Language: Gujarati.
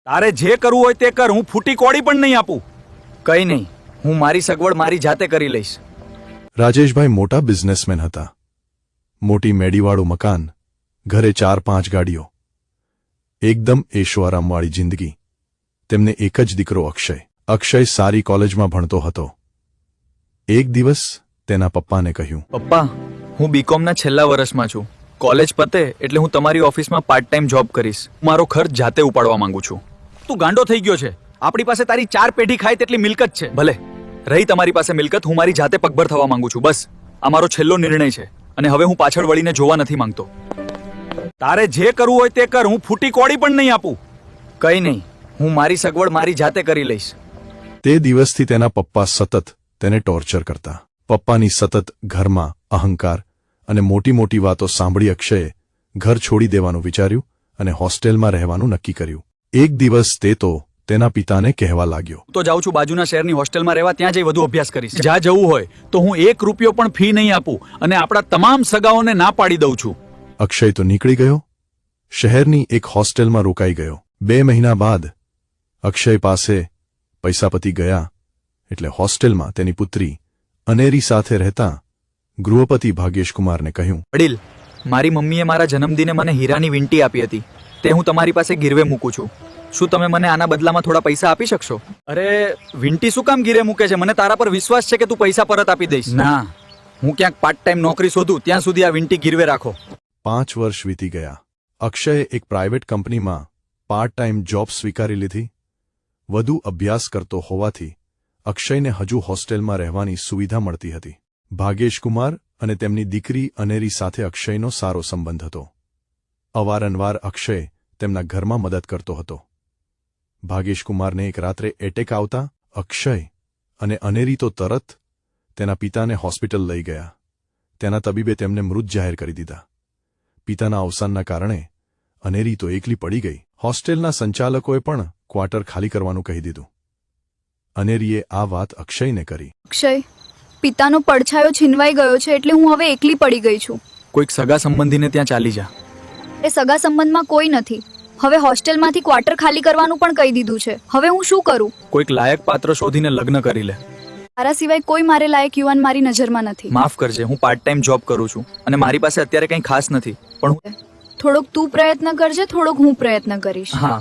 તારે જે કરવું હોય તે કર, હું ફૂટી કોડી પણ નહીં આપું. કઈ નહીં, હું મારી સગવડ મારી જાતે કરી લઈશ. રાજેશભાઈ મોટા બિઝનેસમેન હતા. મોટી મેડીવાળું મકાન, ઘરે 4-5 ગાડીઓ, એકદમ એશોઆરામવાળી જિંદગી. તેમને એક જ દીકરો અક્ષય. અક્ષય સારી કોલેજમાં ભણતો હતો. એક દિવસ તેના પપ્પાને કહ્યું, પપ્પા, હું બીકોમના છેલ્લા વર્ષમાં છું. કોલેજ પતે એટલે હું તમારી ઓફિસમાં પાર્ટ ટાઈમ જોબ કરીશ. મારો ખર્ચ જાતે ઉપાડવા માંગુ છું. તું ગાંડો થઈ ગયો છે? આપણી પાસે તારી 4 પેઢી ખાય તેટલી મિલકત છે. ભલે રહી તમારી પાસે મિલકત, હું મારી જાતે પગભર થવા માંગુ છું. બસ આ મારો છેલ્લો નિર્ણય છે અને હવે હું પાછળ વળીને જોવા નથી માંગતો. તારે જે કરવું હોય તે કર, હું ફૂટી કોડી પણ નહીં આપું. કઈ નહીં, હું મારી સગવડ મારી જાતે કરી લઈશ. તે દિવસથી તેના પપ્પા સતત તેને ટોર્ચર કરતા. પપ્પાની સતત ઘરમાં અહંકાર અને મોટી મોટી વાતો સાંભળી અક્ષયે ઘર છોડી દેવાનું વિચાર્યું અને હોસ્ટેલમાં રહેવાનું નક્કી કર્યું. એક દિવસ તે તો તેના પિતાને કહેવા લાગ્યો, હું તો જાઉં છું બાજુના શહેરની હોસ્ટેલમાં રહેવા, ત્યાં જઈ વધુ અભ્યાસ કરીશ. જ્યાં જવું હોય તો હું 1 રૂપિયો પણ ફી નહીં આપું અને આપણા તમામ સગાઓને ના પાડી દઉં છું. અક્ષય તો નીકળી ગયો. શહેરની એક હોસ્ટેલમાં રોકાઈ ગયો. 2 મહિના બાદ અક્ષય પાસે પૈસા પતી ગયા એટલે હોસ્ટેલમાં તેની પુત્રી અનેરી સાથે રહેતા ગૃહપતિ ભાગ્યેશકુમારને કહ્યું, વડીલ, મારી મમ્મીએ મારા જન્મદિને મને હીરાની વીંટી આપી હતી. તે હું તમારી પાસે ગીરવે મૂકું છું. શું તમે મને આના બદલામાં થોડા પૈસા આપી શકશો? અરે વિંટી શું કામ ગીરે મૂકે છે? મને તારા પર વિશ્વાસ છે કે તું પૈસા પરત આપી દઈશ. ના, હું ક્યાંક પાર્ટ ટાઈમ નોકરી શોધું ત્યાં સુધી આ વિંટી ગીરવે રાખો. 5 વર્ષ વીતી ગયા. અક્ષયે એક પ્રાઇવેટ કંપનીમાં પાર્ટ ટાઈમ જોબ સ્વીકારી લીધી. વધુ અભ્યાસ કરતો હોવાથી અક્ષયને હજુ હોસ્ટેલમાં રહેવાની સુવિધા મળતી હતી. ભાગ્યેશકુમાર અને તેમની દીકરી અનેરી સાથે અક્ષયનો સારો સંબંધ હતો. અવારનવાર અક્ષય તેમના ઘરમાં મદદ કરતો હતો. ભાગ્યેશકુમારને એક રાત્રે એટેક આવતા અક્ષય અને અનેરી તો તરત તેના પિતાને હોસ્પિટલ લઈ ગયા. તેના તબીબે તેમને મૃત જાહેર કરી દીધા. પિતાના અવસાનના કારણે અનેરી તો એકલી પડી ગઈ. હોસ્ટેલના સંચાલકોએ પણ ક્વાર્ટર ખાલી કરવાનું કહી દીધું. અનેરીએ આ વાત અક્ષયને કરી. અક્ષય, પિતાનો પડછાયો છીનવાઈ ગયો છે એટલે હું હવે એકલી પડી ગઈ છું. કોઈક સગા સંબંધીને ત્યાં ચાલી જા. એ સગા સંબંધમાં કોઈ નથી. હવે હોસ્ટેલમાંથી ક્વાર્ટર ખાલી કરવાનું પણ કહી દીધું છે. હવે હું શું કરું? કોઈક લાયક પાત્ર શોધીને લગ્ન કરી લે. તારા સિવાય કોઈ મારે લાયક યુવાન મારી નજરમાં નથી. માફ કરજે, હું પાર્ટ ટાઈમ જોબ કરું છું અને મારી પાસે અત્યારે કંઈ ખાસ નથી, પણ થોડોક તું પ્રયત્ન કરજે, થોડોક હું પ્રયત્ન કરીશ. હા,